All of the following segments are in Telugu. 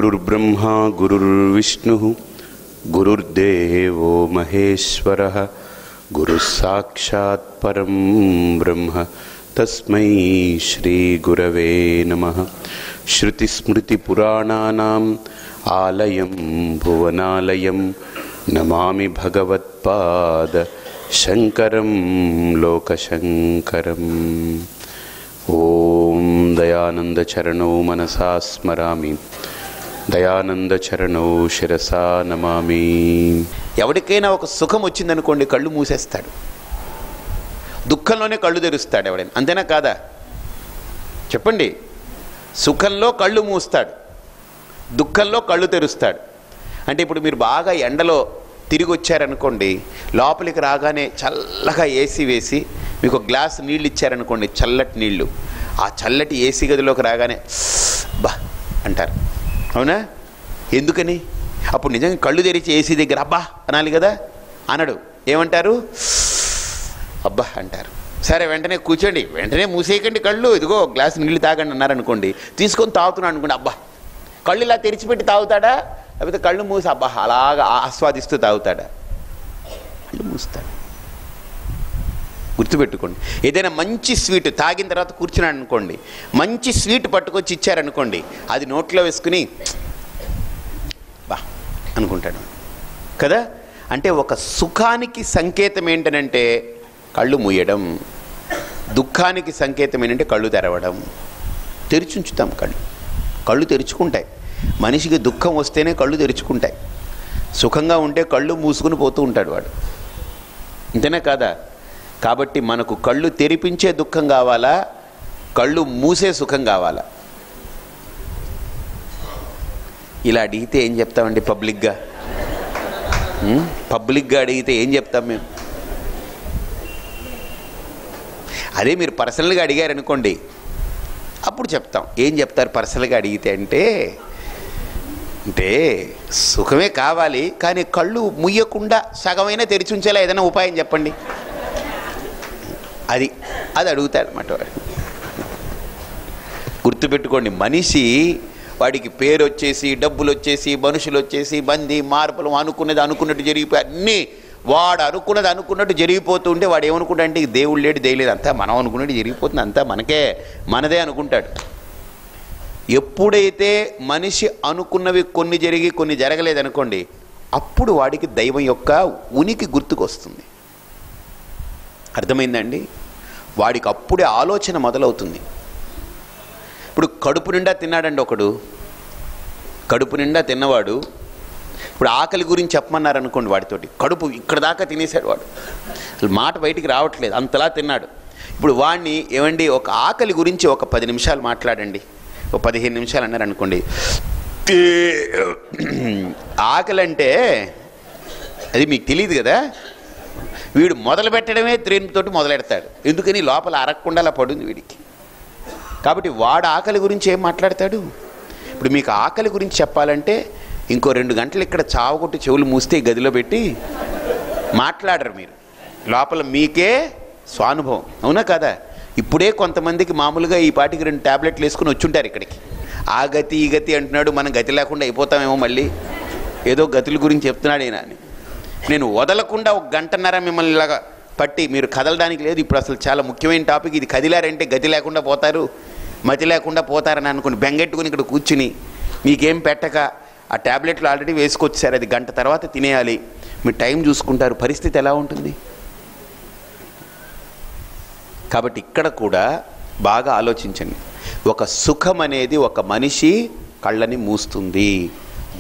गुरुर्ब्रह्मा गुरुर्विष्णुः गुरुर्देवो महेश्वरः गुरुस्साक्षात् परं ब्रह्म तस्मै श्री गुरवे नमः। श्रुतिस्मृतिपुराणानाम् आलयं भुवनालयं नमामि भगवत्पाद शंकरं लोकशंकरम्। ओम दयानंद चरणौ मनसा स्मरामि దయానంద చరణౌ శిరసా నమామి. ఎవరికైనా ఒక సుఖం వచ్చిందనుకోండి కళ్ళు మూసేస్తాడు, దుఃఖంలోనే కళ్ళు తెరుస్తాడు ఎవడైనా, అంతేనా కాదా చెప్పండి? సుఖంలో కళ్ళు మూస్తాడు, దుఃఖంలో కళ్ళు తెరుస్తాడు. అంటే ఇప్పుడు మీరు బాగా ఎండలో తిరిగి వచ్చారనుకోండి, లోపలికి రాగానే చల్లగా ఏసీ వేసి మీకు ఒక గ్లాస్ నీళ్ళు ఇచ్చారనుకోండి, చల్లటి నీళ్ళు, ఆ చల్లటి ఏసీ గదిలోకి రాగానే బా అంటారు, అవునా? ఎందుకని? అప్పుడు నిజంగా కళ్ళు తెరిచి ఏసీ దగ్గర అబ్బా అనాలి కదా, అనడు. ఏమంటారు? అబ్బా అంటారు. సరే వెంటనే కూర్చోండి, వెంటనే మూసేయకండి కళ్ళు, ఇదిగో గ్లాస్ నీళ్ళు తాగండి అన్నారనుకోండి, తీసుకొని తాగుతున్నాడు అనుకోండి, అబ్బా. కళ్ళు ఇలా తెరిచిపెట్టి తాగుతాడా, లేకపోతే కళ్ళు మూసి అబ్బా అలాగా ఆస్వాదిస్తూ తాగుతాడా? కళ్ళు మూస్తాడు. గుర్తుపెట్టుకోండి, ఏదైనా మంచి స్వీట్ తాగిన తర్వాత కూర్చున్నాడు అనుకోండి, మంచి స్వీట్ పట్టుకొచ్చి ఇచ్చారనుకోండి, అది నోట్లో వేసుకుని బా అనుకుంటాడు కదా. అంటే ఒక సుఖానికి సంకేతం ఏంటనంటే కళ్ళు మూయడం, దుఃఖానికి సంకేతం ఏంటంటే కళ్ళు తెరవడం. తెరిచుంచుతాం కళ్ళు తెరుచుకుంటాయి. మనిషికి దుఃఖం వస్తేనే కళ్ళు తెరుచుకుంటాయి, సుఖంగా ఉంటే కళ్ళు మూసుకుని పోతూ ఉంటాడు వాడు, ఇంతేనా కాదా? కాబట్టి మనకు కళ్ళు తెరిపించే దుఃఖం కావాలా, కళ్ళు మూసే సుఖం కావాలా? ఇలా అడిగితే ఏం చెప్తామండి? పబ్లిక్గా అడిగితే ఏం చెప్తాం మేము? అదే మీరు పర్సనల్గా అడిగారనుకోండి, అప్పుడు చెప్తాం. ఏం చెప్తారు పర్సనల్గా అడిగితే అంటే సుఖమే కావాలి, కానీ కళ్ళు ముయ్యకుండా సగమైనా తెరిచి ఉంచేలా ఏదైనా ఉపాయం చెప్పండి. అది అడుగుతాడు అన్నమాట వాడు. గుర్తుపెట్టుకోండి, మనిషి వాడికి పేరు వచ్చేసి, డబ్బులు వచ్చేసి, మనుషులు వచ్చేసి, బంది మార్పులు, అనుకున్నట్టు జరిగిపోయి అన్నీ వాడు అనుకున్నట్టు జరిగిపోతూ ఉంటే వాడు ఏమనుకుంటా అంటే దేవుడు లేడు, దేవులేదు, అంతా మనం అనుకున్నట్టు జరిగిపోతుంది, అంతా మనదే అనుకుంటాడు. ఎప్పుడైతే మనిషి అనుకున్నవి కొన్ని జరిగి కొన్ని జరగలేదనుకోండి, అప్పుడు వాడికి దైవం యొక్క ఉనికి గుర్తుకొస్తుంది. అర్థమైందండి? వాడికి అప్పుడే ఆలోచన మొదలవుతుంది. ఇప్పుడు కడుపు నిండా తిన్నాడండి ఒకడు, కడుపు నిండా తిన్నవాడు ఇప్పుడు ఆకలి గురించి చెప్పమన్నారనుకోండి, వాడితోటి కడుపు ఇక్కడ దాకా తినేశాడు వాడు, అసలు మాట బయటికి రావట్లేదు, అంతలా తిన్నాడు. ఇప్పుడు వాడిని ఏమండి ఒక ఆకలి గురించి ఒక 10 నిమిషాలు మాట్లాడండి, ఒక 15 నిమిషాలు అన్నారనుకోండి, ఆకలి అంటే అది మీకు తెలియదు కదా, వీడు మొదలు పెట్టడమే తోటి మొదలెడతాడు. ఎందుకని? లోపల అరగకుండా అలా పడుంది వీడికి. కాబట్టి వాడు ఆకలి గురించి ఏం మాట్లాడతాడు? ఇప్పుడు మీకు ఆకలి గురించి చెప్పాలంటే ఇంకో 2 గంటలు ఇక్కడ చావగొట్టి చెవులు మూస్తే గదిలో పెట్టి మాట్లాడరు మీరు, లోపల మీకే స్వానుభవం, అవునా కదా? ఇప్పుడే కొంతమందికి మామూలుగా ఈ పాటికి 2 టాబ్లెట్లు వేసుకుని వచ్చుంటారు ఇక్కడికి. ఆ గతి ఈ గతి అంటున్నాడు, మనం గతి లేకుండా అయిపోతామేమో, మళ్ళీ ఏదో గతుల గురించి చెప్తున్నాడు ఈయన అని. నేను వదలకుండా 1 గంటన్నర మిమ్మల్ని ఇలాగా పట్టి మీరు కదలడానికి లేదు. ఇప్పుడు అసలు చాలా ముఖ్యమైన టాపిక్ ఇది. కదిలారంటే గతి లేకుండా పోతారు, మతి లేకుండా పోతారని అనుకుని బెంగెట్టుకుని ఇక్కడ కూర్చుని మీకేం పెట్టక ఆ ట్యాబ్లెట్లు ఆల్రెడీ వేసుకొచ్చారు, అది గంట తర్వాత తినేయాలి, మీరు టైం చూసుకుంటారు, పరిస్థితి ఎలా ఉంటుంది? కాబట్టి ఇక్కడ కూడా బాగా ఆలోచించండి. ఒక సుఖం అనేది ఒక మనిషి కళ్ళని మూస్తుంది,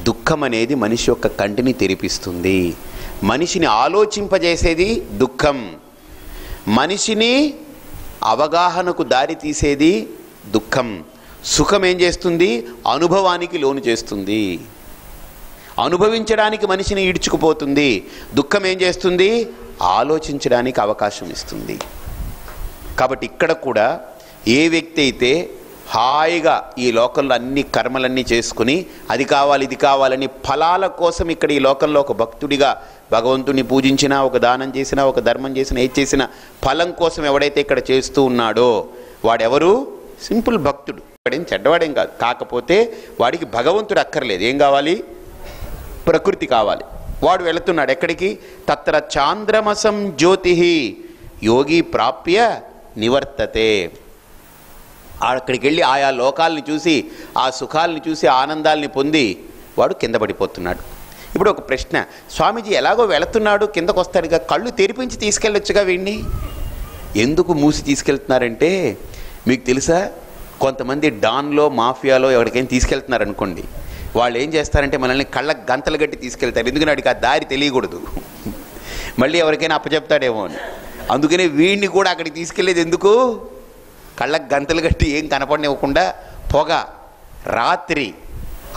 దుఃఖం అనేది మనిషి యొక్క కంటిని తెరిపిస్తుంది. మనిషిని ఆలోచింపజేసేది దుఃఖం, మనిషిని అవగాహనకు దారి తీసేది దుఃఖం. సుఖం ఏం చేస్తుంది? అనుభవానికి లోను చేస్తుంది, అనుభవించడానికి మనిషిని ఈడ్చుకుపోతుంది. దుఃఖం ఏం చేస్తుంది? ఆలోచించడానికి అవకాశం ఇస్తుంది. కాబట్టి ఇక్కడ కూడా ఏ వ్యక్తి అయితే హాయిగా ఈ లోకంలో అన్ని కర్మలన్నీ చేసుకుని అది కావాలి ఇది కావాలని ఫలాల కోసం ఇక్కడ ఈ లోకంలో ఒక భక్తుడిగా భగవంతుని పూజించినా, ఒక దానం చేసినా, ఒక ధర్మం చేసినా, ఏది చేసినా ఫలం కోసం ఎవడైతే ఇక్కడ చేస్తూ ఉన్నాడో వాడెవరు? సింపుల్ భక్తుడు. వాడేం చెడ్డవాడేం కాదు. కాకపోతే వాడికి భగవంతుడు అక్కర్లేదు. ఏం కావాలి? ప్రకృతి కావాలి. వాడు వెళుతున్నాడు ఎక్కడికి? తత్ర చాంద్రమసం జ్యోతి యోగి ప్రాప్య నివర్తతే. అక్కడికి వెళ్ళి ఆయా లోకాలని చూసి, ఆ సుఖాలని చూసి, ఆనందాలని పొంది వాడు కింద పడిపోతున్నాడు. ఇప్పుడు ఒక ప్రశ్న, స్వామీజీ ఎలాగో వెళుతున్నాడు, కిందకు వస్తాడుగా, కళ్ళు తెరిపించి తీసుకెళ్ళొచ్చుగా వీడిని, ఎందుకు మూసి తీసుకెళ్తున్నారంటే, మీకు తెలుసా, కొంతమంది డాన్లో మాఫియాలో ఎవరికైనా తీసుకెళ్తున్నారనుకోండి, వాళ్ళు ఏం చేస్తారంటే మనల్ని కళ్ళకు గంతలు గట్టి తీసుకెళ్తారు. ఎందుకంటే వాడికి ఆ దారి తెలియకూడదు, మళ్ళీ ఎవరికైనా అప్పచెప్తాడేమో అని. అందుకనే వీడిని కూడా అక్కడికి తీసుకెళ్ళేది ఎందుకు? కళ్ళకు గంతలు కట్టి ఏం కనపడనివ్వకుండా, పొగ, రాత్రి,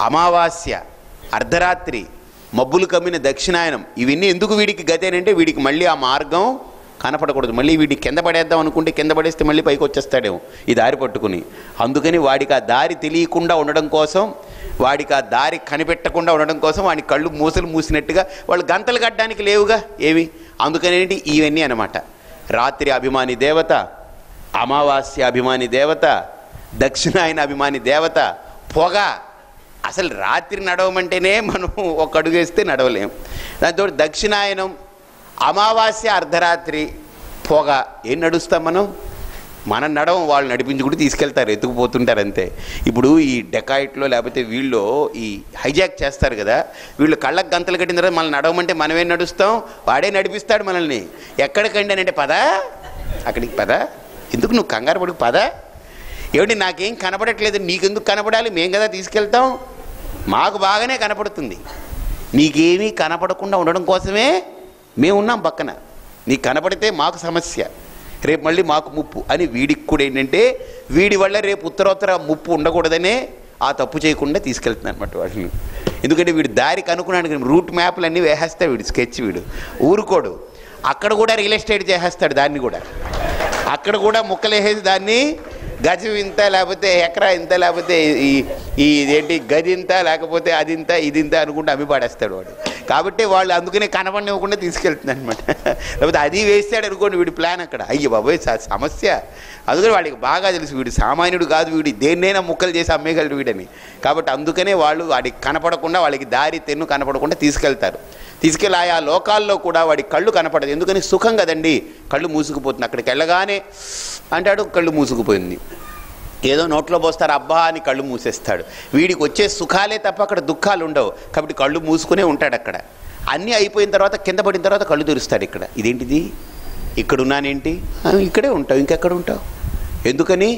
అమావాస్య, అర్ధరాత్రి, మబ్బులు కమ్మిన దక్షిణాయనం, ఇవన్నీ ఎందుకు వీడికి గతేనంటే వీడికి మళ్ళీ ఆ మార్గం కనపడకూడదు. మళ్ళీ వీడిని కింద పడేద్దాం అనుకుంటే కింద పడేస్తే మళ్ళీ పైకి వచ్చేస్తాడేమో ఈ దారి పట్టుకుని. అందుకని వాడికి ఆ దారి తెలియకుండా ఉండడం కోసం, వాడికి ఆ దారి కనిపెట్టకుండా ఉండడం కోసం వాడిని కళ్ళు మూసలు మూసినట్టుగా వాళ్ళు గంతలు కట్టడానికి లేవుగా ఏవి. అందుకనేంటి ఇవన్నీ అన్నమాట. రాత్రి అభిమాని దేవత, అమావాస్య అభిమాని దేవత, దక్షిణాయన అభిమాని దేవత, పొగ. అసలు రాత్రి నడవమంటేనే మనం ఒక అడుగు వేస్తే నడవలేం. దాంతో దక్షిణాయనం, అమావాస్య, అర్ధరాత్రి, పొగ. ఏం నడుస్తాం మనం నడవం, వాళ్ళు నడిపించుకుంటూ తీసుకెళ్తారు, ఎత్తుకుపోతుంటారు అంతే. ఇప్పుడు ఈ డెకాయిట్లో లేకపోతే వీళ్ళు ఈ హైజాక్ చేస్తారు కదా, వీళ్ళు కళ్ళకు గంతలు కట్టిన తర్వాత మనల్ని నడవమంటే మనమేం నడుస్తాం, వాడే నడిపిస్తాడు మనల్ని. ఎక్కడికండి అని అంటే, పద అక్కడికి, పద, ఎందుకు నువ్వు కంగారు పడుకు, పద. ఏమిటి నాకేం కనపడట్లేదు, నీకెందుకు కనపడాలి, మేం కదా తీసుకెళ్తాం, మాకు బాగానే కనపడుతుంది, నీకేమీ కనపడకుండా ఉండడం కోసమే మేము ఉన్నాం పక్కన, నీకు కనపడితే మాకు సమస్య, రేపు మళ్ళీ మాకు ముప్పు అని. వీడికి కూడా ఏంటంటే వీడి వల్ల రేపు ఉత్తరోత్తర ముప్పు ఉండకూడదనే ఆ తప్పు చేయకుండా తీసుకెళ్తున్నాను అనమాట వాడిని. ఎందుకంటే వీడు దారికి అనుకున్నాడు, రూట్ మ్యాప్లు అన్నీ వేసేస్తాడు వీడు, స్కెచ్ వీడు ఊరుకోడు. అక్కడ కూడా రియల్ ఎస్టేట్ చేసేస్తాడు, దాన్ని కూడా అక్కడ కూడా ముక్కలేసేసి దాన్ని గజం ఇంత, లేకపోతే ఎకరా ఇంత, లేకపోతే ఈ ఏంటి గది ఇంత, లేకపోతే అది ఇంత, ఇది ఇంత అనుకుంటే అమ్మి పాడేస్తాడు వాడు. కాబట్టి వాళ్ళు అందుకనే కనపడివ్వకుండా తీసుకెళ్తున్నాడు అనమాట. లేకపోతే అది వేస్తాడు అనుకోండి వీడి ప్లాన్ అక్కడ, అయ్యో బాబోయ్ సమస్య. అందుకని వాడికి బాగా తెలుసు వీడు సామాన్యుడు కాదు, వీడి దేన్నైనా ముక్కలు చేసి అమ్మేయగలడు వీడని. కాబట్టి అందుకనే వాళ్ళు వాడికి కనపడకుండా, వాళ్ళకి దారి తెన్ను కనపడకుండా తీసుకెళ్తారు. తీసుకెళ్ళి ఆయా లోకాల్లో కూడా వాడి కళ్ళు కనపడదు. ఎందుకని సుఖం కదండి, కళ్ళు మూసుకుపోతుంది. అక్కడికి వెళ్ళగానే అంటాడు కళ్ళు మూసుకుపోయింది, ఏదో నోట్లో పోస్తారు అబ్బా అని కళ్ళు మూసేస్తాడు. వీడికి వచ్చే సుఖాలే తప్ప అక్కడ దుఃఖాలు ఉండవు. కాబట్టి కళ్ళు మూసుకునే ఉంటాడు అక్కడ. అన్నీ అయిపోయిన తర్వాత కింద పడిన తర్వాత కళ్ళు తెరుస్తాడు. ఇక్కడ ఇదేంటిది, ఇక్కడున్నానేంటి, ఇక్కడే ఉంటావు, ఇంకెక్కడ ఉంటావు, ఎందుకని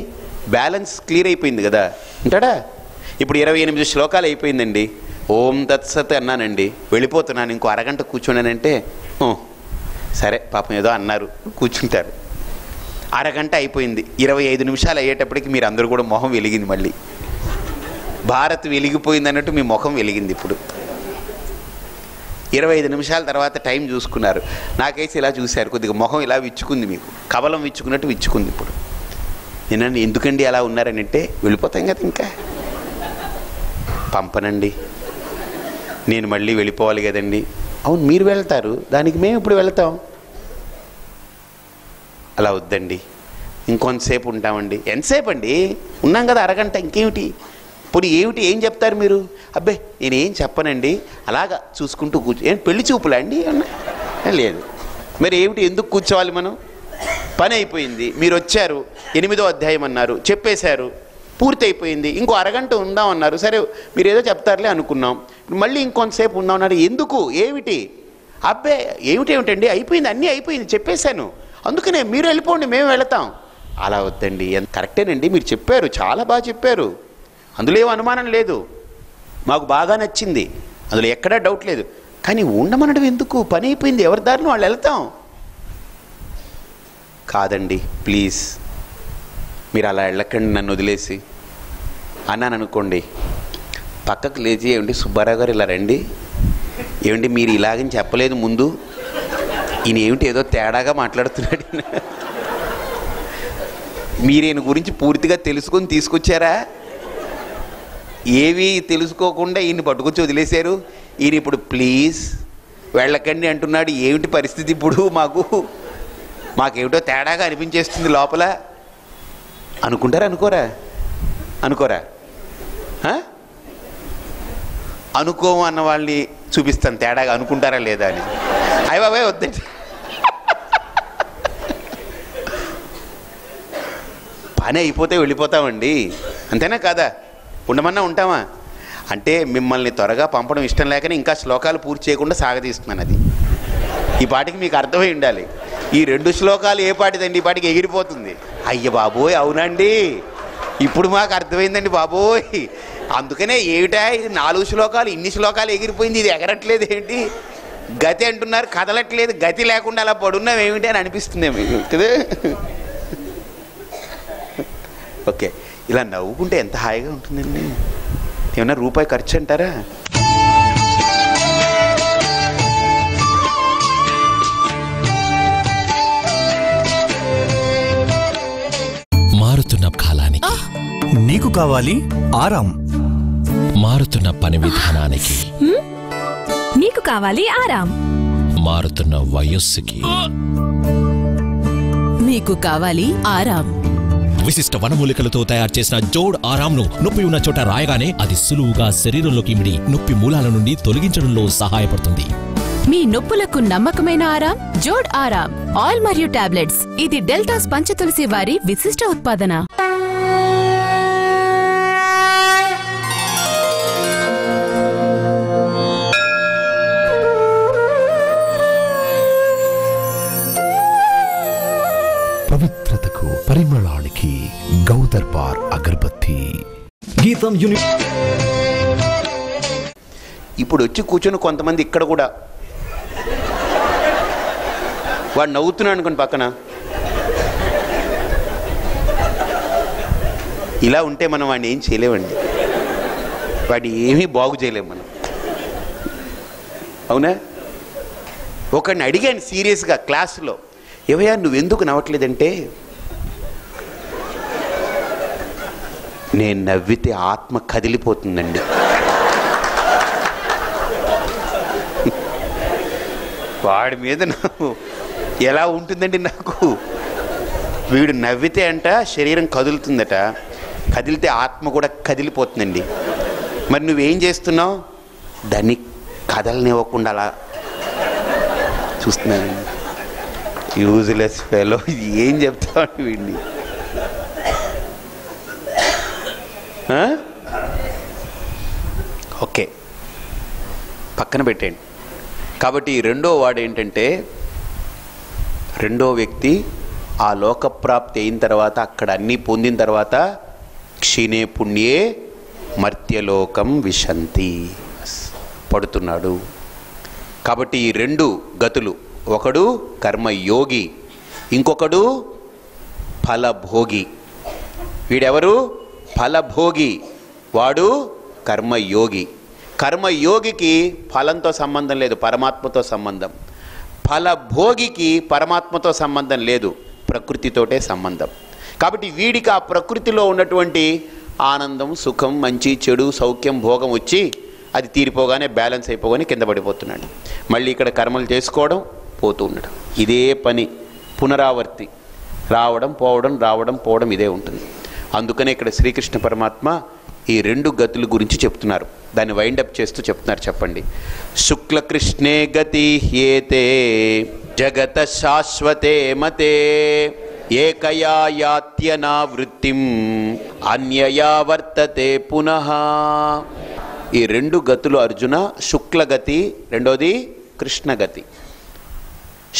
బ్యాలెన్స్ క్లియర్ అయిపోయింది కదా అంటాడా. ఇప్పుడు 28 శ్లోకాలు అయిపోయిందండి, ఓం తత్సత్ అన్నానండి, వెళ్ళిపోతున్నాను, ఇంకో అరగంట కూర్చున్నానంటే సరే పాపం ఏదో అన్నారు కూర్చుంటారు. అరగంట అయిపోయింది, 25 నిమిషాలు అయ్యేటప్పటికి మీరు అందరూ కూడా మొహం వెలిగింది, మళ్ళీ భారత్ వెలిగిపోయింది అన్నట్టు మీ ముఖం వెలిగింది. ఇప్పుడు 25 నిమిషాల తర్వాత టైం చూసుకున్నారు, నాకేసి ఇలా చూశారు, కొద్దిగా మొహం ఇలా విచ్చుకుంది, మీకు కవలం విచ్చుకున్నట్టు విచ్చుకుంది. ఇప్పుడు నేను ఎందుకండి అలా ఉన్నారని అంటే, వెళ్ళిపోతాం కదా, ఇంకా పంపనండి, నేను మళ్ళీ వెళ్ళిపోవాలి కదండి. అవును మీరు వెళ్తారు, దానికి మేము ఇప్పుడు వెళ్తాం, అలా వద్దండి, ఇంకొంతసేపు ఉంటామండి. ఎంతసేపు అండి, ఉన్నాం కదా అరగంట, ఇంకేమిటి, ఇప్పుడు ఏమిటి, ఏం చెప్తారు మీరు? అబ్బే నేనేం చెప్పనండి, అలాగా చూసుకుంటూ ఏం పెళ్లి చూపులా అండి లేదు. మరి ఏమిటి, ఎందుకు కూర్చోవాలి మనం, పని అయిపోయింది, మీరు వచ్చారు, 8వ అధ్యాయం అన్నారు, చెప్పేశారు, పూర్తి అయిపోయింది, ఇంకో అరగంట ఉందాం అన్నారు, సరే మీరు ఏదో చెప్తారులే అనుకున్నాం, మళ్ళీ ఇంకొంతసేపు ఉందాం అన్నారు, ఎందుకు, ఏమిటి, అబ్బే ఏమిటేమిటండి, అయిపోయింది, అన్నీ అయిపోయింది, చెప్పేశాను, అందుకనే మీరు వెళ్ళిపోండి మేము వెళతాం. అలా వద్దండి, కరెక్టేనండి, మీరు చెప్పారు, చాలా బాగా చెప్పారు, అందులో ఏం అనుమానం లేదు, మాకు బాగా నచ్చింది, అందులో ఎక్కడా డౌట్ లేదు, కానీ ఉండమనడం ఎందుకు, పని అయిపోయింది, ఎవరి దారిని వాళ్ళు వెళ్తాం. కాదండి ప్లీజ్ మీరు అలా వెళ్ళకండి, నన్ను వదిలేసి అన్నాను అనుకోండి, పక్కకు లేచి ఏమిటి సుబ్బారావు గారు ఇలా రండి, ఏమిటి మీరు ఇలాగని చెప్పలేదు ముందు, ఈయన ఏమిటి ఏదో తేడాగా మాట్లాడుతున్నాడు, మీరు ఈయన గురించి పూర్తిగా తెలుసుకొని తీసుకొచ్చారా, ఏవి తెలుసుకోకుండా ఈయన పట్టుకొచ్చి వదిలేశారు, ఈయన ఇప్పుడు ప్లీజ్ వెళ్ళకండి అంటున్నాడు, ఏమిటి పరిస్థితి ఇప్పుడు, మాకేమిటో తేడాగా అనిపించేస్తుంది లోపల అనుకుంటారా అనుకోరా, అనుకోరా? అనుకోము అన్న వాళ్ళని చూపిస్తాను తేడాగా అనుకుంటారా లేదా అని. అయ్య బాబాయ్ వద్దండి, పని అయిపోతే వెళ్ళిపోతామండి, అంతేనా కాదా? ఉండమన్నా ఉంటామా? అంటే మిమ్మల్ని త్వరగా పంపడం ఇష్టం లేకనే ఇంకా శ్లోకాలు పూర్తి చేయకుండా సాగదీస్తున్నాను. అది ఈ పాటికి మీకు అర్థమై ఉండాలి. ఈ 2 శ్లోకాలు ఏ పాటిదండి, ఈ పాటికి ఎగిరిపోతుంది. అయ్య బాబోయ్ అవునండి, ఇప్పుడు మాకు అర్థమైందండి బాబోయ్. అందుకనే ఏమిటా ఇది 4 శ్లోకాలు, ఇన్ని శ్లోకాలు ఎగిరిపోయింది, ఇది ఎగరట్లేదు ఏంటి, గతి అంటున్నారు కదలట్లేదు, గతి లేకుండా అలా పడున్నాం ఏమిటి అని అనిపిస్తుంది మీకు కదా. ఓకే, ఇలా నవ్వుకుంటే ఎంత హాయిగా ఉంటుందండి. ఏమన్నా రూపాయి ఖర్చు అంటారా? మారుతున్న కాలానికి నీకు కావాలి ఆరాం, మారుతున్న పని విధానానికి నీకు కావాలి ఆరాం, మారుతున్న వయస్సుకి మీకు కావాలి ఆరాం. విశిష్ట వనమూలికలతో తయారు చేసిన జోడ్ ఆరాంను నొప్పి ఉన్న చోట రాయగానే అది సులువుగా శరీరంలోకి ఇమిడి నొప్పి మూలాల నుండి తొలగించడంలో సహాయపడుతుంది. మీ నొప్పులకు నమ్మకమైన ఆరాం జోడ్ ఆరాం ఆయిల్ మరియు టాబ్లెట్స్. ఇది డెల్టాస్ పంచతులసి వారి విశిష్ట ఉత్పాదన. పవిత్రతకు పరిమళానికి గౌదర్బార్ అగరబత్తి. గీతం ఇప్పుడు వచ్చి కూర్చొని కొంతమంది ఇక్కడ కూడా వాడు నవ్వుతున్నాడు అనుకోండి పక్కన, ఇలా ఉంటే మనం వాడిని ఏం చేయలేమండి, వాడిని ఏమీ బాగు చేయలేము మనం, అవునా? ఒకడిని అడిగాను సీరియస్గా క్లాసులో, ఏవయ్యా నువ్వెందుకు నవ్వట్లేదంటే, నేను నవ్వితే ఆత్మ కదిలిపోతుందండి. వాడి మీద నాకు ఎలా ఉంటుందండి, నాకు వీడు నవ్వితే అంట శరీరం కదులుతుందట, కదిలితే ఆత్మ కూడా కదిలిపోతుందండి. మరి నువ్వేం చేస్తున్నావు? దాన్ని కదలనివ్వకుండా అలా చూస్తున్నానండి. యూజ్లెస్ ఫెలో, ఇది ఏం చెప్తావు వీడిని? ఓకే, పక్కన పెట్టండి. కాబట్టి రెండో వాడు ఏంటంటే, రెండో వ్యక్తి ఆ లోకప్రాప్తి అయిన తర్వాత, అక్కడ అన్నీ పొందిన తర్వాత క్షీణే పుణ్యే మర్త్యలోకం విశంతి పడుతున్నాడు. కాబట్టి ఈ 2 గతులు, ఒకడు కర్మయోగి, ఇంకొకడు ఫలభోగి. వీడెవరు? ఫలభోగి, వాడు కర్మయోగి. కర్మయోగికి ఫలంతో సంబంధం లేదు, పరమాత్మతో సంబంధం. ఫలభోగికి పరమాత్మతో సంబంధం లేదు, ప్రకృతితోటే సంబంధం. కాబట్టి వీడికి ఆ ప్రకృతిలో ఉన్నటువంటి ఆనందం, సుఖం, మంచి చెడు, సౌఖ్యం, భోగం వచ్చి అది తీరిపోగానే బ్యాలెన్స్ అయిపోగానే కింద పడిపోతున్నాడు. మళ్ళీ ఇక్కడ కర్మలు చేసుకోవడం, పోతూ ఉండడం, ఇదే పని పునరావర్తి, రావడం పోవడం, రావడం పోవడం, ఇదే ఉంటుంది. అందుకనే ఇక్కడ శ్రీకృష్ణ పరమాత్మ ఈ 2 గతుల గురించి చెప్తున్నారు. దాన్ని వైండప్ చేస్తూ చెప్తున్నారు. చెప్పండి. శుక్లకృష్ణే గతి హ్యేతే జగత శాశ్వతే మతే ఏకయా యాత్యనావృత్తిం అన్యయా వర్తతే పునః. ఈ 2 గతులు అర్జున, శుక్లగతి, రెండోది కృష్ణగతి.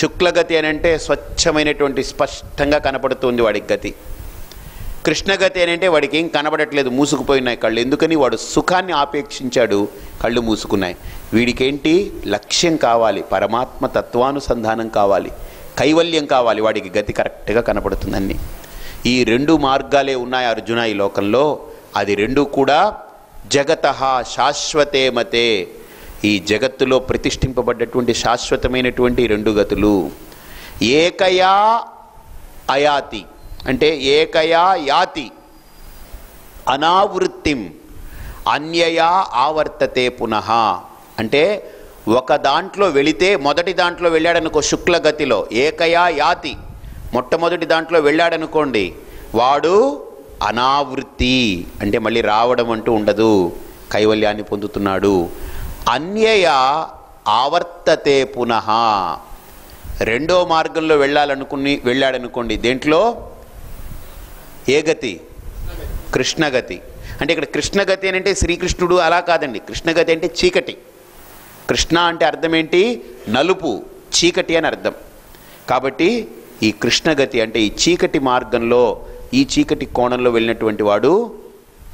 శుక్లగతి అని అంటే స్వచ్ఛమైనటువంటి స్పష్టంగా కనపడుతుంది వాడికి గతి. కృష్ణగతి అని అంటే వాడికి ఏం కనబడట్లేదు, మూసుకుపోయినాయి కళ్ళు. ఎందుకని? వాడు సుఖాన్ని ఆపేక్షించాడు, కళ్ళు మూసుకున్నాయి. వీడికేంటి? లక్ష్యం కావాలి, పరమాత్మ తత్వానుసంధానం కావాలి, కైవల్యం కావాలి. వాడికి గతి కరెక్ట్గా కనపడుతుందని. ఈ 2 మార్గాలే ఉన్నాయి అర్జున ఈ లోకంలో. అది 2 కూడా జగతః శాశ్వతే మతే, ఈ జగత్తులో ప్రతిష్ఠింపబడ్డటువంటి శాశ్వతమైనటువంటి 2 గతులు. ఏకయా అయాతి అంటే ఏకయా యాతి అనావృత్తిం అన్యయా ఆవర్తతే పునః. అంటే ఒక దాంట్లో వెళితే, మొదటి దాంట్లో వెళ్ళాడనుకో శుక్లగతిలో, ఏకయా యాతి, మొట్టమొదటి దాంట్లో వెళ్ళాడనుకోండి, వాడు అనావృత్తి అంటే మళ్ళీ రావడం అంటూ ఉండదు, కైవల్యాన్ని పొందుతున్నాడు. అన్యయ ఆవర్తతే పునః, రెండో మార్గంలో వెళ్ళాడనుకోండి. దేంట్లో? ఏ గతి? కృష్ణగతి. అంటే ఇక్కడ కృష్ణగతి అని అంటే శ్రీకృష్ణుడు అలా కాదండి. కృష్ణగతి అంటే చీకటి. కృష్ణ అంటే అర్థం ఏంటి? నలుపు, చీకటి అని అర్థం. కాబట్టి ఈ కృష్ణగతి అంటే ఈ చీకటి మార్గంలో, ఈ చీకటి కోణంలో వెళ్ళినటువంటి వాడు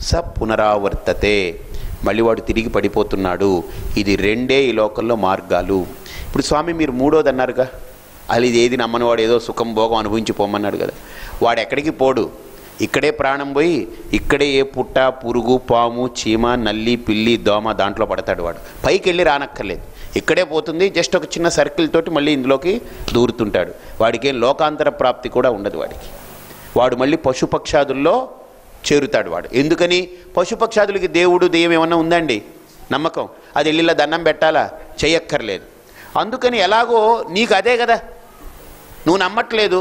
స పునరావర్తతే, మళ్ళీ వాడు తిరిగి పడిపోతున్నాడు. ఇది రెండే ఈ లోకంలో మార్గాలు. ఇప్పుడు స్వామి మీరు మూడోది అన్నారుగా, అది ఏది నమ్మనివాడు ఏదో సుఖం భోగం అనుభవించి పోమన్నాడు కదా. వాడు ఎక్కడికి పోడు, ఇక్కడే ప్రాణం పోయి ఇక్కడే ఏ పుట్ట పురుగు పాము చీమ నల్లి పిల్లి దోమ దాంట్లో పడతాడు. వాడు పైకి వెళ్ళి రానక్కర్లేదు, ఇక్కడే పోతుంది. జస్ట్ ఒక చిన్న సర్కిల్ తోటి మళ్ళీ ఇందులోకి దూరుతుంటాడు. వాడికి ఏం లోకాంతర ప్రాప్తి కూడా ఉండదు వాడికి. వాడు మళ్ళీ పశుపక్షాదుల్లో చేరుతాడు వాడు. ఎందుకని? పశుపక్షాదులకి దేవుడు దెయ్యం ఏమన్నా ఉందండి? నమ్మకం. అది వెళ్ళిలా దండం పెట్టాలా? చెయ్యక్కర్లేదు. అందుకని ఎలాగో నీకు అదే కదా, నువ్వు నమ్మట్లేదు.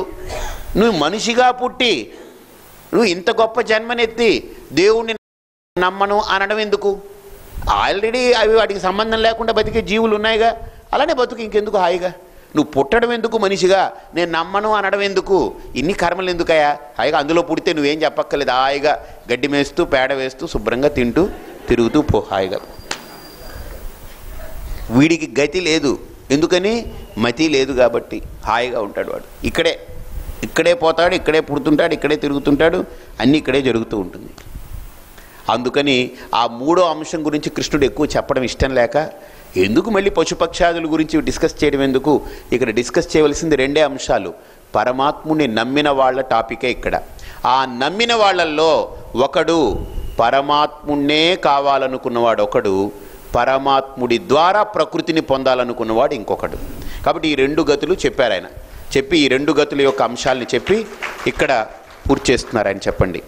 నువ్వు మనిషిగా పుట్టి నువ్వు ఇంత గొప్ప జన్మనెత్తి దేవుణ్ణి నమ్మను అనడం ఎందుకు? ఆల్రెడీ అవి వాటికి సంబంధం లేకుండా బతికే జీవులు ఉన్నాయిగా, అలానే బతుకు. ఇంకెందుకు హాయిగా? నువ్వు పుట్టడం ఎందుకు మనిషిగా? నేను నమ్మను అనడం ఎందుకు? ఇన్ని కర్మలు ఎందుకయా? హాయిగా అందులో పుడితే నువ్వేం చెప్పక్కర్లేదు. హాయిగా గడ్డి మేస్తూ పేడ వేస్తూ శుభ్రంగా తింటూ తిరుగుతూ పో హాయిగా. వీడికి గతి లేదు. ఎందుకని? మతి లేదు కాబట్టి హాయిగా ఉంటాడు వాడు. ఇక్కడే పోతాడు, ఇక్కడే పుడుతుంటాడు, ఇక్కడే తిరుగుతుంటాడు, అన్నీ ఇక్కడే జరుగుతూ ఉంటుంది. అందుకని ఆ మూడో అంశం గురించి కృష్ణుడు ఎక్కువ చెప్పడం ఇష్టం లేక, ఎందుకు మళ్ళీ పశుపక్షాదుల గురించి డిస్కస్ చేయడం ఎందుకు? ఇక్కడ డిస్కస్ చేయవలసింది రెండే అంశాలు. పరమాత్ముని నమ్మిన వాళ్ళ టాపికే ఇక్కడ. ఆ నమ్మిన వాళ్ళల్లో ఒకడు పరమాత్మున్నే కావాలనుకున్నవాడు ఒకడు, పరమాత్ముడి ద్వారా ప్రకృతిని పొందాలనుకున్నవాడు ఇంకొకడు. కాబట్టి ఈ రెండు గతులు చెప్పారు ఆయన. చెప్పి ఈ రెండు గతుల యొక్క అంశాలని చెప్పి ఇక్కడ పూర్తి చేస్తున్నారు ఆయన. చెప్పండి.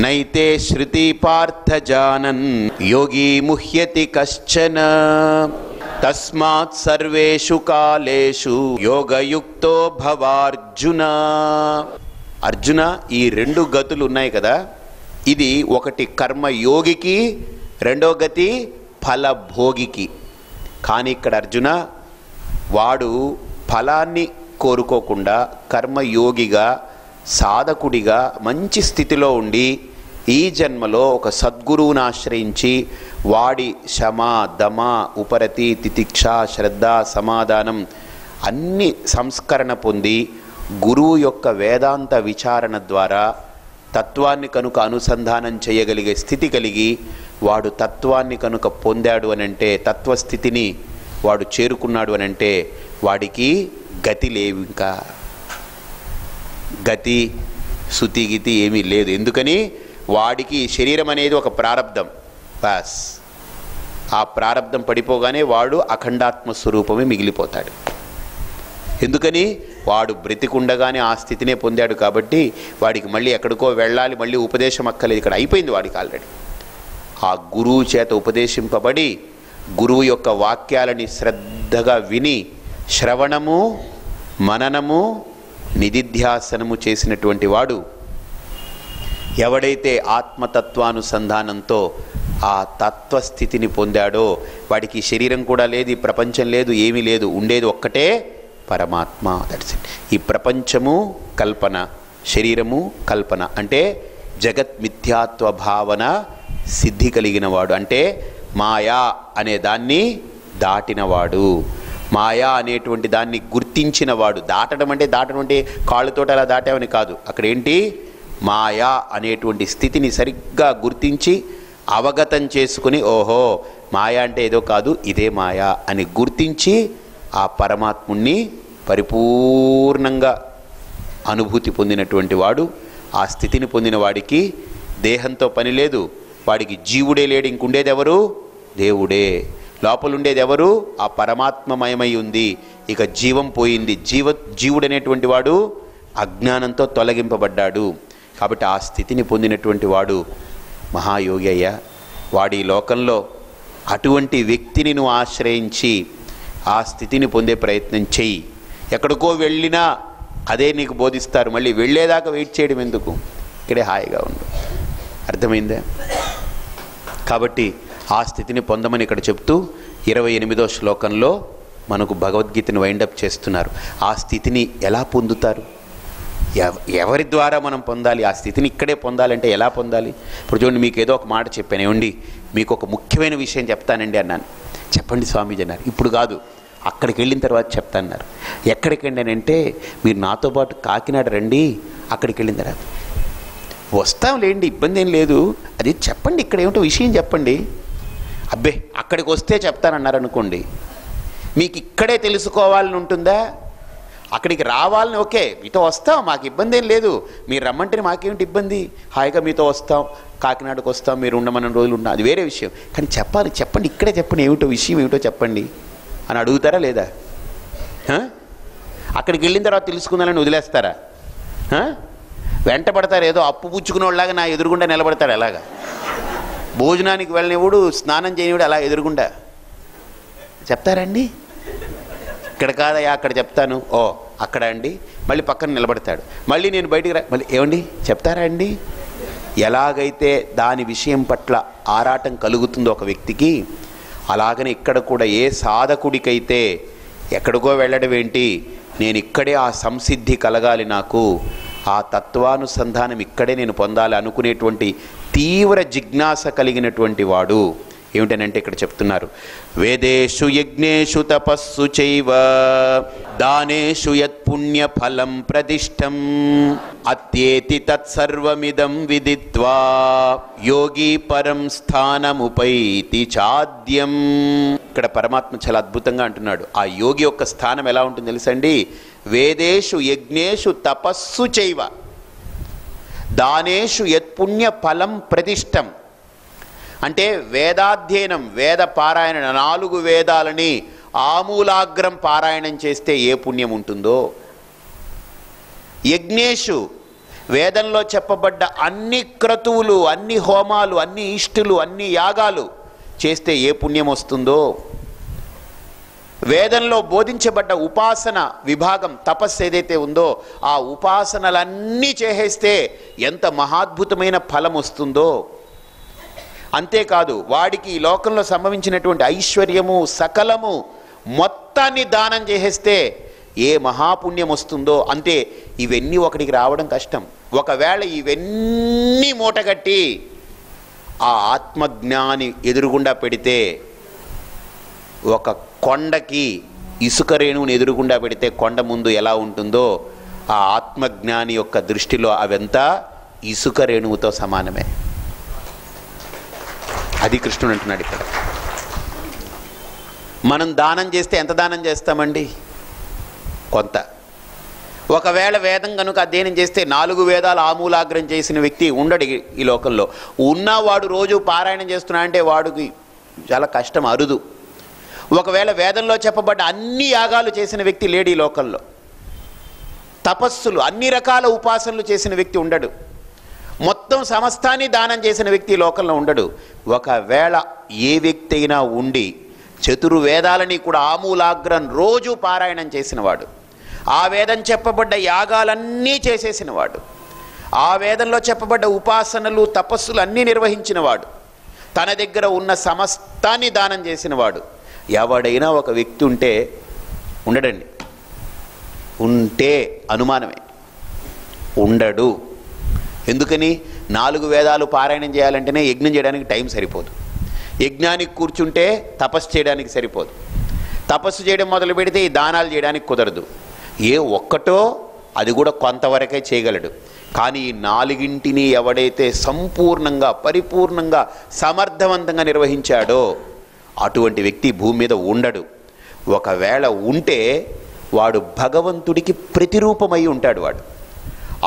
నైతే శృతి పార్థ జానన్ యోగి ముహ్యతి కశ్చన తస్మాత్ సర్వేషు కాలేషు యోగయుక్తో భవార్జున. అర్జున, ఈ రెండు గతులు ఉన్నాయి కదా, ఇది ఒకటి కర్మయోగికి, రెండో గతి ఫలభోగికి. కానీ ఇక్కడ అర్జున వాడు ఫలాన్ని కోరుకోకుండా కర్మయోగిగా సాధకుడిగా మంచి స్థితిలో ఉండి ఈ జన్మలో ఒక సద్గురువుని ఆశ్రయించి వాడి శమ దమ ఉపరతి తితిక్ష శ్రద్ధ సమాధానం అన్ని సంస్కరణ పొంది గురువు యొక్క వేదాంత విచారణ ద్వారా తత్వాన్ని కనుక అనుసంధానం చేయగలిగే స్థితి కలిగి వాడు తత్వాన్ని కనుక పొందాడు అనంటే, తత్వస్థితిని వాడు చేరుకున్నాడు అనంటే వాడికి గతి లేవు. ఇంకా గతి శృతి గతి ఏమీ లేదు. ఎందుకని? వాడికి శరీరం అనేది ఒక ప్రారబ్ధం. బస్ ఆ ప్రారబ్ధం పడిపోగానే వాడు అఖండాత్మ స్వరూపమే మిగిలిపోతాడు. ఎందుకని? వాడు బ్రతికుండగానే ఆ స్థితినే పొందాడు కాబట్టి వాడికి మళ్ళీ ఎక్కడికో వెళ్ళాలి, మళ్ళీ ఉపదేశం అక్కర్లేదు. ఇక్కడ అయిపోయింది వాడికి ఆల్రెడీ. ఆ గురువు చేత ఉపదేశింపబడి గురువు యొక్క వాక్యాలని శ్రద్ధగా విని శ్రవణము మననము నిధిధ్యాసనము చేసినటువంటి వాడు ఎవడైతే ఆత్మతత్వానుసంధానంతో ఆ తత్వస్థితిని పొందాడో వాడికి శరీరం కూడా లేదు, ఈ ప్రపంచం లేదు, ఏమీ లేదు. ఉండేది ఒక్కటే పరమాత్మ. That's it. ఈ ప్రపంచము కల్పన, శరీరము కల్పన. అంటే జగత్ మిథ్యాత్వ భావన సిద్ధి కలిగిన వాడు, అంటే మాయా అనే దాన్ని దాటినవాడు, మాయా అనేటువంటి దాన్ని గుర్తించినవాడు. దాటడం అంటే కాళ్ళతోటి అలా దాటామని కాదు. అక్కడ ఏంటి? మాయా అనేటువంటి స్థితిని సరిగ్గా గుర్తించి అవగతం చేసుకుని, ఓహో మాయా అంటే ఏదో కాదు, ఇదే మాయా అని గుర్తించి ఆ పరమాత్ముణ్ణి పరిపూర్ణంగా అనుభూతి పొందినటువంటి వాడు. ఆ స్థితిని పొందిన వాడికి దేహంతో పని లేదు, వాడికి జీవుడే లేడు, ఇంకుండేది ఎవరు? దేవుడే. లోపలుండేది ఎవరు? ఆ పరమాత్మమయమై ఉంది. ఇక జీవం పోయింది. జీవుడనేటువంటి వాడు అజ్ఞానంతో తొలగింపబడ్డాడు. కాబట్టి ఆ స్థితిని పొందినటువంటి వాడు మహాయోగి అయ్యా. వాడి లోకంలో అటువంటి వ్యక్తిని నువ్వు ఆశ్రయించి ఆ స్థితిని పొందే ప్రయత్నం చెయ్యి. ఎక్కడికో వెళ్ళినా అదే నీకు బోధిస్తారు. మళ్ళీ వెళ్ళేదాకా వెయిట్ చేయడం ఎందుకు? ఇక్కడే హాయిగా ఉండు. అర్థమైందా? కాబట్టి ఆ స్థితిని పొందమని ఇక్కడ చెప్తూ 28వ శ్లోకంలో మనకు భగవద్గీతను వైండప్ చేస్తున్నారు. ఆ స్థితిని ఎలా పొందుతారు, ఎవరి ద్వారా మనం పొందాలి, ఆ స్థితిని ఇక్కడే పొందాలంటే ఎలా పొందాలి? ఇప్పుడు చూడండి, మీకు ఏదో ఒక మాట చెప్పాను, ఏమండి మీకు ఒక ముఖ్యమైన విషయం చెప్తానండి అన్నాను. చెప్పండి స్వామీజీ అన్నారు. ఇప్పుడు కాదు, అక్కడికి వెళ్ళిన తర్వాత చెప్తాన్నారు. ఎక్కడికి వెళ్ళండి అంటే, మీరు నాతో పాటు కాకినాడ రండి, అక్కడికి వెళ్ళిన తర్వాత వస్తాం లేండి, ఇబ్బంది ఏం లేదు, అది చెప్పండి, ఇక్కడ ఏమిటో విషయం చెప్పండి. అబ్బే అక్కడికి వస్తే చెప్తానన్నారు అనుకోండి, మీకు ఇక్కడే తెలుసుకోవాలని ఉంటుందా? అక్కడికి రావాలని ఓకే, మీతో వస్తాం, మాకు ఇబ్బంది ఏం లేదు, మీరు రమ్మంటే మాకేమిటి ఇబ్బంది, హాయిగా మీతో వస్తాం, కాకినాడకు వస్తాం, మీరు ఉండమన్న రోజులు ఉన్నా, అది వేరే విషయం. కానీ చెప్పాలి, చెప్పండి, ఇక్కడే చెప్పండి, ఏమిటో విషయం ఏమిటో చెప్పండి అని అడుగుతారా లేదా? అక్కడికి వెళ్ళిన తర్వాత తెలుసుకుందాలని వదిలేస్తారా? వెంట పడతారు, ఏదో అప్పు పుచ్చుకునే వాళ్ళలాగా నా ఎదురుగుండా నిలబడతాడు. అలాగా భోజనానికి వెళ్ళినప్పుడు, స్నానం చేయనివాడు అలా ఎదురుగుండా చెప్తారండి, ఇక్కడ కాదయా అక్కడ చెప్తాను, ఓ అక్కడ అండి, మళ్ళీ పక్కన నిలబడతాడు, మళ్ళీ నేను బయటికి మళ్ళీ ఏమండి చెప్తారా అండి? ఎలాగైతే దాని విషయం పట్ల ఆరాటం కలుగుతుందో ఒక వ్యక్తికి, అలాగనే ఇక్కడ కూడా ఏ సాధకుడికైతే ఎక్కడికో వెళ్ళడం ఏంటి, నేను ఇక్కడే ఆ సంసిద్ధి కలగాలి, నాకు ఆ తత్వానుసంధానం ఇక్కడే నేను పొందాలి అనుకునేటువంటి తీవ్ర జిజ్ఞాస కలిగినటువంటి వాడు ఏమిటనంటే ఇక్కడ చెప్తున్నారు, వేదేషు యజ్ఞేషు తపస్సు చైవ దానేషు యత్పుణ్య ఫలం ప్రదిష్టం అత్యేతి తత్సర్వమిదం విదిత్వా యోగి పరం స్థానముపైతి చాద్యం. ఇక్కడ పరమాత్మ చాలా అద్భుతంగా అంటున్నాడు. ఆ యోగి యొక్క స్థానం ఎలా ఉంటుంది తెలుసండి? వేదేషు యజ్ఞేషు తపస్సు చైవ దానేషు యత్పుణ్య ఫలం ప్రతిష్టం. అంటే వేదాధ్యయనం, వేద పారాయణ, 4 వేదాలని ఆమూలాగ్రం పారాయణం చేస్తే ఏ పుణ్యం ఉంటుందో, యజ్ఞేషు వేదంలో చెప్పబడ్డ అన్ని క్రతువులు, అన్ని హోమాలు, అన్ని ఇష్టులు, అన్ని యాగాలు చేస్తే ఏ పుణ్యం వస్తుందో, వేదంలో బోధించబడ్డ ఉపాసన విభాగం, తపస్సు ఏదైతే ఉందో ఆ ఉపాసనలన్నీ చేసేస్తే ఎంత మహాద్భుతమైన ఫలం వస్తుందో, అంతేకాదు వాడికి ఈ లోకంలో సంభవించినటువంటి ఐశ్వర్యము సకలము మొత్తాన్ని దానం చేసేస్తే ఏ మహాపుణ్యం వస్తుందో. అంతే, ఇవన్నీ ఒకడికి రావడం కష్టం. ఒకవేళ ఇవన్నీ మూటగట్టి ఆ ఆత్మజ్ఞాని ఎదురుగుండా పెడితే, ఒక కొండకి ఇసుక రేణువుని ఎదురుగుండా పెడితే కొండ ముందు ఎలా ఉంటుందో, ఆ ఆత్మజ్ఞాని యొక్క దృష్టిలో అవంతా ఇసుక రేణువుతో సమానమే. అది కృష్ణుడు అంటున్నాడు ఇక్కడ. మనం దానం చేస్తే ఎంత దానం చేస్తామండి? కొంత. ఒకవేళ వేదం కనుక అధ్యయనం చేస్తే 4 వేదాలు ఆమూలాగ్రం చేసిన వ్యక్తి ఉండడు ఈ లోకంలో. ఉన్నవాడు రోజు పారాయణం చేస్తున్నా అంటే వాడికి చాలా కష్టం, అరుదు. ఒకవేళ వేదంలో చెప్పబడ్డ అన్ని యాగాలు చేసిన వ్యక్తి లేడు ఈ లోకంలో. తపస్సులు, అన్ని రకాల ఉపాసనలు చేసిన వ్యక్తి ఉండడు. మొత్తం సమస్తాన్ని దానం చేసిన వ్యక్తి ఈ లోకంలో ఉండడు. ఒకవేళ ఏ వ్యక్తి అయినా ఉండి చతుర్వేదాలని కూడా ఆమూలాగ్రం రోజు పారాయణం చేసినవాడు, ఆ వేదం చెప్పబడ్డ యాగాలన్నీ చేసేసినవాడు, ఆ వేదంలో చెప్పబడ్డ ఉపాసనలు తపస్సులు అన్నీ నిర్వహించినవాడు, తన దగ్గర ఉన్న సమస్తాన్ని దానం చేసినవాడు ఎవడైనా ఒక వ్యక్తి ఉంటే ఉండడండి. ఉంటే అనుమానమే, ఉండడు. ఎందుకని? 4 వేదాలు పారాయణం చేయాలంటేనే యజ్ఞం చేయడానికి టైం సరిపోదు. యజ్ఞానికి కూర్చుంటే తపస్సు చేయడానికి సరిపోదు. తపస్సు చేయడం మొదలు పెడితే ఈ దానాలు చేయడానికి కుదరదు. ఏ ఒక్కటో అది కూడా కొంతవరకే చేయగలడు. కానీ ఈ 4ంటిని ఎవడైతే సంపూర్ణంగా, పరిపూర్ణంగా, సమర్థవంతంగా నిర్వహించాడో అటువంటి వ్యక్తి భూమి మీద ఉండడు. ఒకవేళ ఉంటే వాడు భగవంతుడికి ప్రతిరూపమై ఉంటాడు. వాడు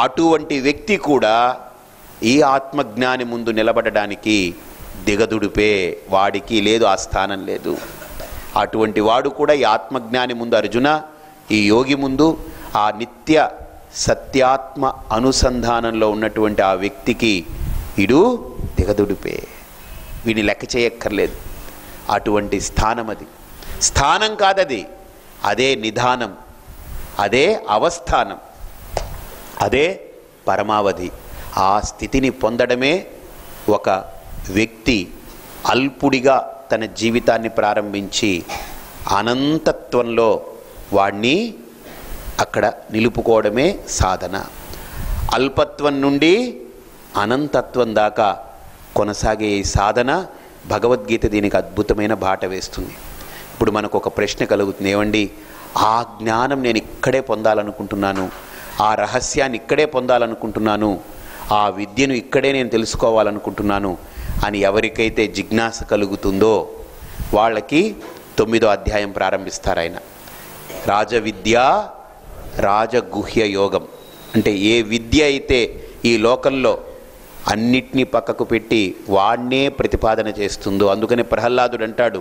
అటువంటి వ్యక్తి కూడా ఈ ఆత్మజ్ఞాని ముందు నిలబడడానికి దిగదుడిపే. వాడికి లేదు, ఆ స్థానం లేదు. అటువంటి వాడు కూడా ఈ ఆత్మజ్ఞాని ముందు, అర్జున ఈ యోగి ముందు, ఆ నిత్య సత్యాత్మ అనుసంధానంలో ఉన్నటువంటి ఆ వ్యక్తికి వీడు దిగదుడిపే. వీడిని లెక్క చేయక్కర్లేదు. అటువంటి స్థానం అది. స్థానం కాదది, అదే నిధానం, అదే అవస్థానం, అదే పరమావధి. ఆ స్థితిని పొందడమే ఒక వ్యక్తి అల్పుడిగా తన జీవితాన్ని ప్రారంభించి అనంతత్వంలో వాణ్ణి అక్కడ నిలుపుకోవడమే సాధన. అల్పత్వం నుండి అనంతత్వం దాకా కొనసాగే ఈ సాధన భగవద్గీత దీనికి అద్భుతమైన బాట వేస్తుంది. ఇప్పుడు మనకు ఒక ప్రశ్న కలుగుతుంది, ఏమండి ఆ జ్ఞానం నేను ఇక్కడే పొందాలనుకుంటున్నాను, ఆ రహస్యాన్ని ఇక్కడే పొందాలనుకుంటున్నాను, ఆ విద్యను ఇక్కడే నేను తెలుసుకోవాలనుకుంటున్నాను అని ఎవరికైతే జిజ్ఞాస కలుగుతుందో వాళ్ళకి 9వ అధ్యాయం ప్రారంభిస్తారు ఆయన. రాజవిద్య రాజగుహ్య యోగం అంటే ఏ విద్య అయితే ఈ లోకంలో అన్నిటినీ పక్కకు పెట్టి వాణ్ణే ప్రతిపాదన చేస్తుందో, అందుకని ప్రహ్లాదుడు అంటాడు,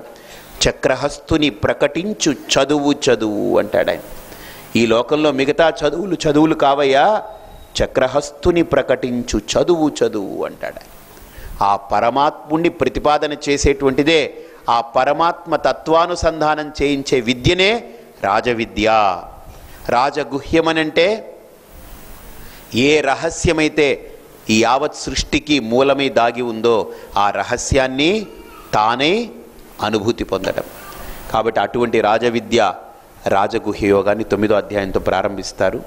చక్రహస్తుని ప్రకటించు చదువు చదువు అంటాడు ఆయన. ఈ లోకంలో మిగతా చదువులు కావయ్యా, చక్రహస్తుని ప్రకటించు చదువు చదువు అంటాడు. ఆ పరమాత్ముణ్ణి ప్రతిపాదన చేసేటువంటిదే, ఆ పరమాత్మ తత్వానుసంధానం చేయించే విద్యనే రాజవిద్య. రాజగుహ్యమనంటే ఏ రహస్యమైతే ఈ యావత్ సృష్టికి మూలమై దాగి ఉందో ఆ రహస్యాన్ని తానే అనుభూతి పొందడం. కాబట్టి అటువంటి రాజవిద్య రాజగుహ్య యోగాన్ని 9వ అధ్యాయంతో ప్రారంభిస్తారు.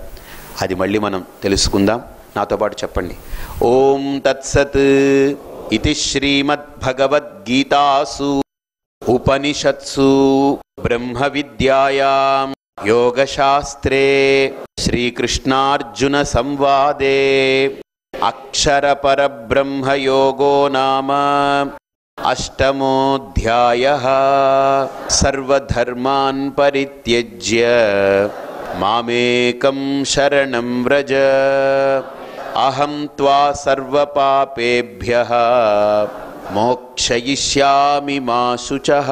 అది మళ్ళీ మనం తెలుసుకుందాం. నాతో పాటు చెప్పండి. ఓం తత్సత్ ఇతి శ్రీమద్భగవద్గీతాసు ఉపనిషత్సు బ్రహ్మ విద్యాయాం యోగశాస్త్రే శ్రీకృష్ణార్జున సంవాదే అక్షర పరబ్రహ్మయోగో నామ అష్టమోऽధ్యాయః. సర్వధర్మాన్ పరిత్యజ్య మామేకం శరణం వ్రజ అహం త్వా సర్వపాపేభ్యః మోక్షయిష్యామి మా శుచః.